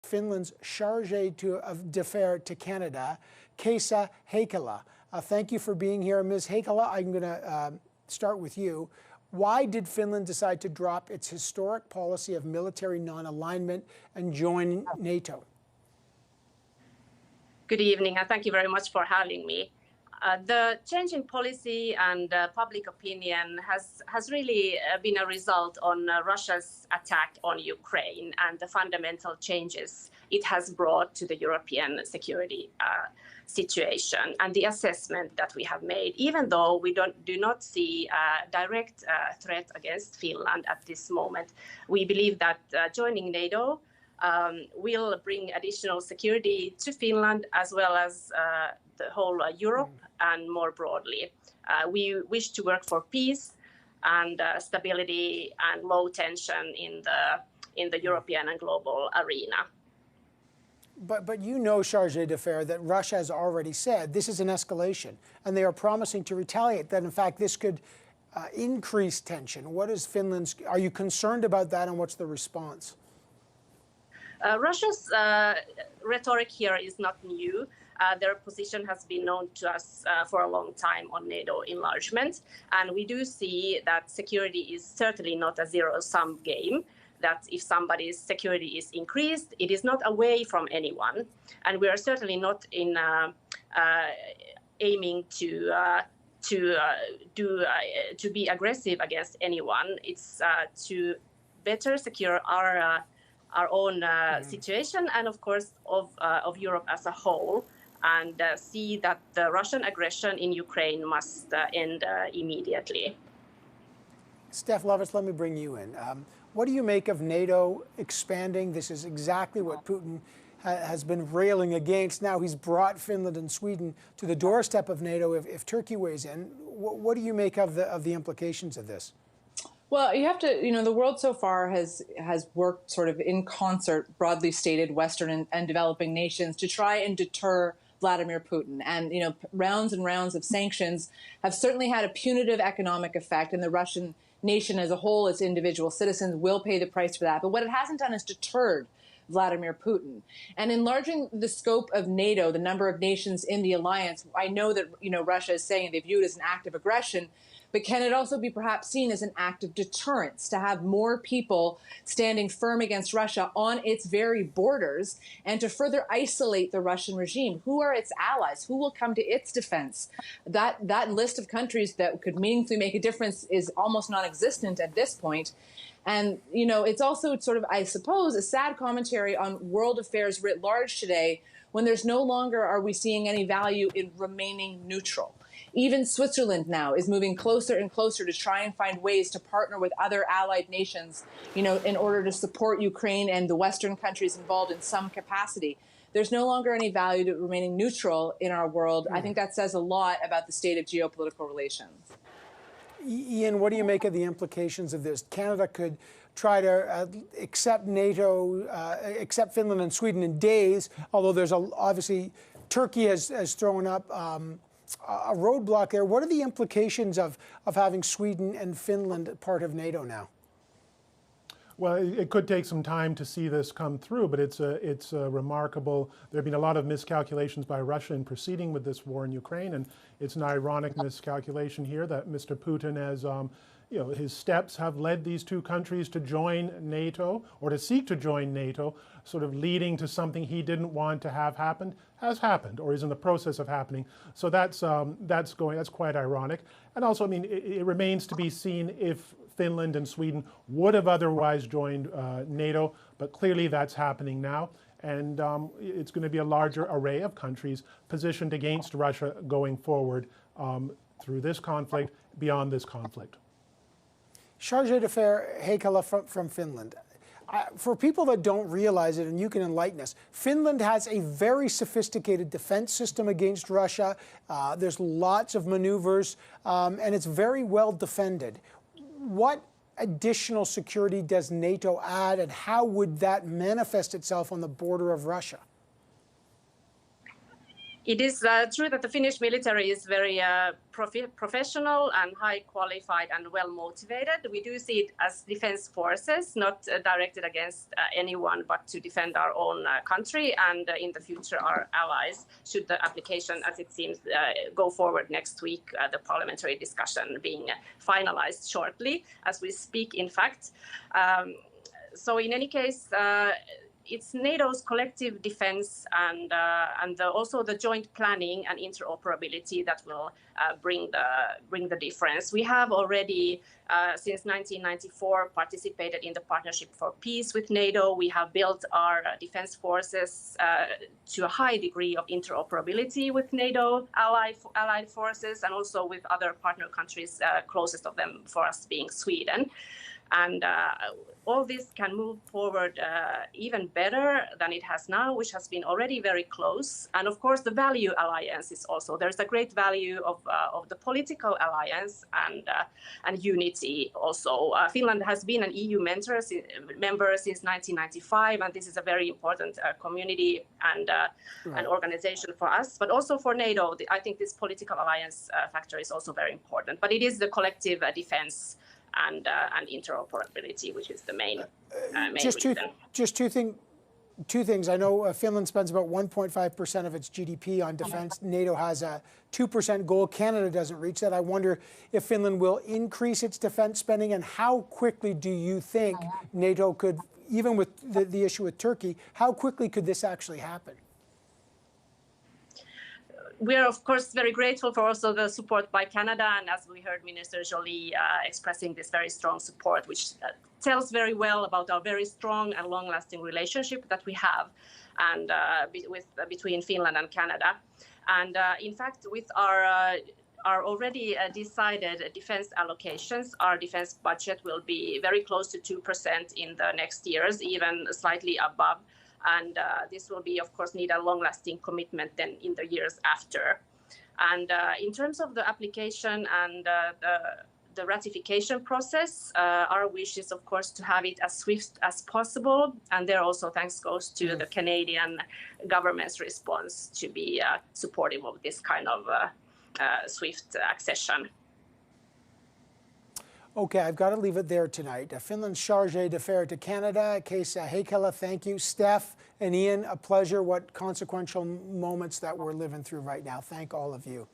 Finland's chargé d'affaires to Canada, Kaisa Heikkilä. Thank you for being here. Ms. Heikkilä, I'm going to start with you. Why did Finland decide to drop its historic policy of military non-alignment and join NATO? Good evening, and thank you very much for having me. The change in policy and public opinion has really been a result on Russia's attack on Ukraine and the fundamental changes it has brought to the European security situation and the assessment that we have made. Even though we do not see a direct threat against Finland at this moment, we believe that joining NATO will bring additional security to Finland as well as the whole Europe and more broadly. We wish to work for peace and stability and low tension in the European and global arena. But you know, chargé d'affaires, that Russia has already said this is an escalation, and they are promising to retaliate, that in fact this could increase tension. What is Finland's, are you concerned about that, and what's the response? Russia's rhetoric here is not new. Their position has been known to us for a long time on NATO enlargement. And we do see that security is certainly not a zero-sum game, that if somebody's security is increased, it is not away from anyone. And we are certainly not in aiming to be aggressive against anyone. It's to better secure our own situation and, of course, of Europe as a whole, and see that the Russian aggression in Ukraine must end immediately. Steph Lovitz, let me bring you in. What do you make of NATO expanding? This is exactly what Putin has been railing against. Now he's brought Finland and Sweden to the doorstep of NATO if Turkey weighs in. What do you make of the implications of this? Well, you have to, the world so far has worked sort of in concert, broadly stated, Western and developing nations to try and deter Vladimir Putin. And, rounds and rounds of sanctions have certainly had a punitive economic effect, and the Russian nation as a whole, its individual citizens, will pay the price for that. But what it hasn't done is deterred Vladimir Putin. And enlarging the scope of NATO, the number of nations in the alliance, I know that, Russia is saying they view it as an act of aggression, but can it also be perhaps seen as an act of deterrence to have more people standing firm against Russia on its very borders and to further isolate the Russian regime? Who are its allies? Who will come to its defense? That list of countries that could meaningfully make a difference is almost non-existent at this point. And, it's also sort of, I suppose, a sad commentary on world affairs writ large today when there's no longer are we seeing any value in remaining neutral. Even Switzerland now is moving closer and closer to try and find ways to partner with other allied nations, in order to support Ukraine and the Western countries involved in some capacity. There's no longer any value to remaining neutral in our world. I think that says a lot about the state of geopolitical relations. Ian, what do you make of the implications of this? Canada could try to accept NATO, accept Finland and Sweden in days, although there's obviously Turkey has thrown up a roadblock there. What are the implications of having Sweden and Finland part of NATO now? Well, it could take some time to see this come through, but it's remarkable. There have been a lot of miscalculations by Russia in proceeding with this war in Ukraine, and it's an ironic miscalculation here that Mr. Putin has, his steps have led these two countries to join NATO or to seek to join NATO, sort of leading to something he didn't want to have happened, has happened or is in the process of happening. So that's quite ironic. And also, it remains to be seen if Finland and Sweden would have otherwise joined NATO, but clearly that's happening now. And it's going to be a larger array of countries positioned against Russia going forward through this conflict, beyond this conflict. Chargé d'affaires Heikkilä from Finland. For people that don't realize it, and you can enlighten us, Finland has a very sophisticated defense system against Russia. There's lots of maneuvers, and it's very well defended. What additional security does NATO add, and how would that manifest itself on the border of Russia? It is true that the Finnish military is very professional and high qualified and well motivated. We do see it as defense forces, not directed against anyone, but to defend our own country and in the future our allies, should the application, as it seems, go forward next week, the parliamentary discussion being finalized shortly as we speak, in fact. So in any case, it's NATO's collective defense and also the joint planning and interoperability that will bring the difference. We have already, since 1994, participated in the Partnership for Peace with NATO. We have built our defense forces to a high degree of interoperability with NATO allied forces and also with other partner countries, closest of them for us being Sweden. And all this can move forward even better than it has now, which has been already very close. And of course, the value alliance is also, there's a great value of the political alliance and unity also. Finland has been an EU member since 1995, and this is a very important community and an organization for us, but also for NATO. I think this political alliance factor is also very important, but it is the collective defense and interoperability, which is the main reason. Just two things. I know Finland spends about 1.5% of its GDP on defense. NATO has a 2% goal. Canada doesn't reach that. I wonder if Finland will increase its defense spending, and how quickly do you think NATO could, even with the issue with Turkey, how quickly could this actually happen? We are, of course, very grateful for also the support by Canada, and as we heard Minister Joly expressing this very strong support, which tells very well about our very strong and long-lasting relationship that we have and between Finland and Canada. And in fact, with our already decided defense allocations, our defense budget will be very close to 2% in the next years, even slightly above. And this will be, of course, need a long-lasting commitment then in the years after. And in terms of the application and the ratification process, our wish is, of course, to have it as swift as possible. And there also thanks goes to the Canadian government's response to be supportive of this kind of swift accession. Okay, I've got to leave it there tonight. Finland's chargé d'affaires to Canada, Kaisa Heikkilä, thank you. Steph and Ian, a pleasure. What consequential moments that we're living through right now. Thank all of you.